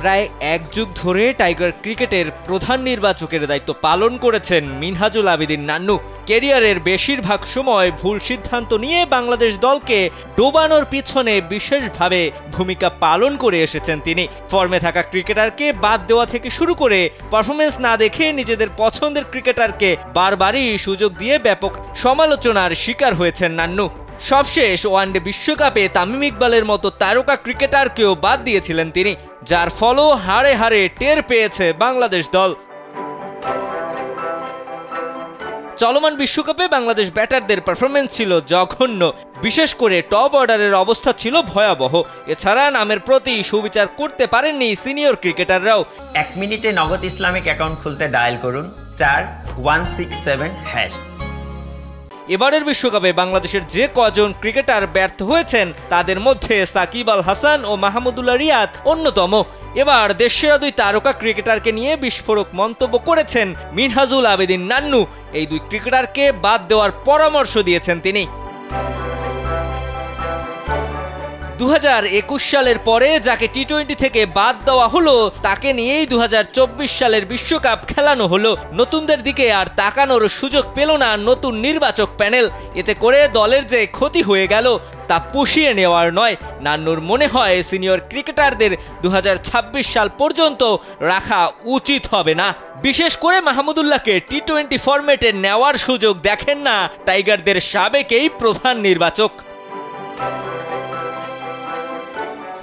প্রায় এক যুগ ধরে টাইগার ক্রিকেটের প্রধান নির্বাচকের দায়িত্ব পালন করেছেন মিনহাজুল আবেদিন নান্নু। ক্যারিয়ারের বেশিরভাগ সময় ভুল সিদ্ধান্ত নিয়ে বাংলাদেশ দলকে ডোবানোর পিছনে বিশেষভাবে ভূমিকা পালন করে এসেছেন তিনি। ফর্মে থাকা ক্রিকেটারকে বাদ দেওয়া থেকে শুরু করে পারফরমেন্স না দেখে নিজেদের পছন্দের ক্রিকেটারকে বারবারই সুযোগ দিয়ে ব্যাপক সমালোচনার শিকার হয়েছেন নান্নু। সবশেষ ওয়ানডে বিশ্বকাপে তামিম ইকবালের মতো তারকা ক্রিকেটারকেও বাদ দিয়েছিলেন তিনি, যার ফলও হাড়ে হাড়ে টের পেয়েছে বাংলাদেশ দল। চলমান বিশ্বকাপে বাংলাদেশ ব্যাটারদের পারফরমেন্স ছিল জঘন্য, বিশেষ করে টপ অর্ডারের অবস্থা ছিল ভয়াবহ। এছাড়া নামের প্রতি সুবিচার করতে পারেননি সিনিয়র ক্রিকেটাররাও। 1 মিনিটে নগদ ইসলামিক অ্যাকাউন্ট খুলতে ডায়াল করুন *167#। এবারের বিশ্বকাপে বাংলাদেশের যে কজন ক্রিকেটার ব্যর্থ হয়েছেন তাদের মধ্যে সাকিব আল হাসান ও মাহমুদুল্লাহ রিয়াদ অন্যতম। এবার দেশসেরা দুই তারকা ক্রিকেটারকে নিয়ে বিস্ফোরক মন্তব্য করেছেন মিনহাজুল আবেদিন নান্নু। এই দুই ক্রিকেটারকে বাদ দেওয়ার পরামর্শ দিয়েছেন তিনি। 2021 সালের পরে যাকে টি-20 থেকে বাদ দেওয়া হলো তাকে নিয়েই 2024 সালের বিশ্বকাপ খেলানো হলো। নতুনদের দিকে আর তাকানোর সুযোগ পেল না নতুন নির্বাচক প্যানেল। এতে করে দলের যে ক্ষতি হয়ে গেল তা পুষিয়ে নেওয়ার নয়। নান্নুর মনে হয় সিনিয়র ক্রিকেটারদের 2026 সাল পর্যন্ত রাখা উচিত হবে না। বিশেষ করে মাহমুদুল্লাহকে টি-20 ফরম্যাটে নেওয়ার সুযোগ দেখেন না টাইগারদের সাবেক এই প্রধান নির্বাচক।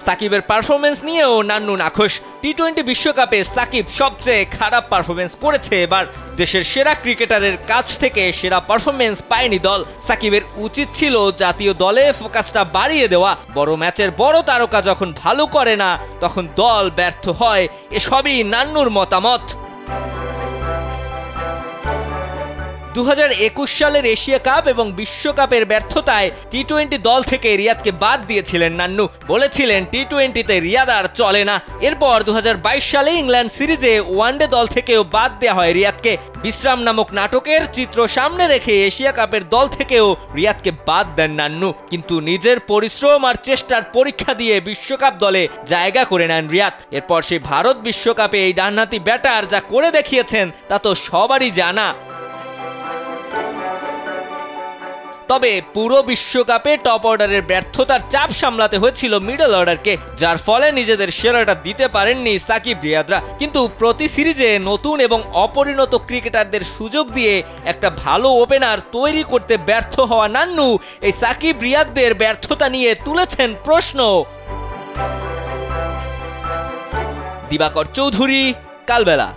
সাকিবের পারফরমেন্স নিয়েও নান্নু নাখোশ। টি-20 বিশ্বকাপে সাকিব সবচেয়ে খারাপ পারফরমেন্স করেছে এবার। দেশের সেরা ক্রিকেটারের কাছ থেকে সেরা পারফরমেন্স পায়নি দল। সাকিবের উচিত ছিল জাতীয় দলে ফোকাসটা বাড়িয়ে দেওয়া। বড় ম্যাচের বড় তারকা যখন ভালো করে না তখন দল ব্যর্থ হয়, এসবই নান্নুর মতামত। 2021 সালের এশিয়া কাপ এবং বিশ্বকাপের ব্যর্থতায় টি-20 দল থেকে রিয়াদকে বাদ দিয়েছিলেন নান্নু। বলেছিলেন টি-20তে রিয়াদ আর চলে না। এরপর 2022 সালে ইংল্যান্ড সিরিজে ওয়ানডে দল থেকেও বাদ দেওয়া হয় রিয়াদকে। বিশ্রাম নামক নাটকের চিত্র সামনে রেখে এশিয়া কাপের দল থেকেও রিয়াদকে বাদ দেন নান্নু। কিন্তু নিজের পরিশ্রম আর চেষ্টার পরীক্ষা দিয়ে বিশ্বকাপ দলে জায়গা করে নেন রিয়াদ। এরপর সেই ভারত বিশ্বকাপে এই ডানহাতি ব্যাটার যা করে দেখিয়েছেন তা তো সবারই জানা। তবে পুরো বিশ্বকাপে টপ অর্ডারের ব্যর্থতার চাপ সামলাতে হয়েছিল মিডল অর্ডারকে, যার ফলে নিজেদের সেরাটা দিতে পারেননি সাকিব রিয়াদরা। কিন্তু প্রতি সিরিজে নতুন এবং অপরিণত ক্রিকেটারদের সুযোগ দিয়ে একটা ভালো ওপেনার তৈরি করতে ব্যর্থ হওয়া নান্নু এই সাকিব রিয়াদদের ব্যর্থতা নিয়ে তুলেছেন প্রশ্ন। দিবাকর চৌধুরী, কালবেলা।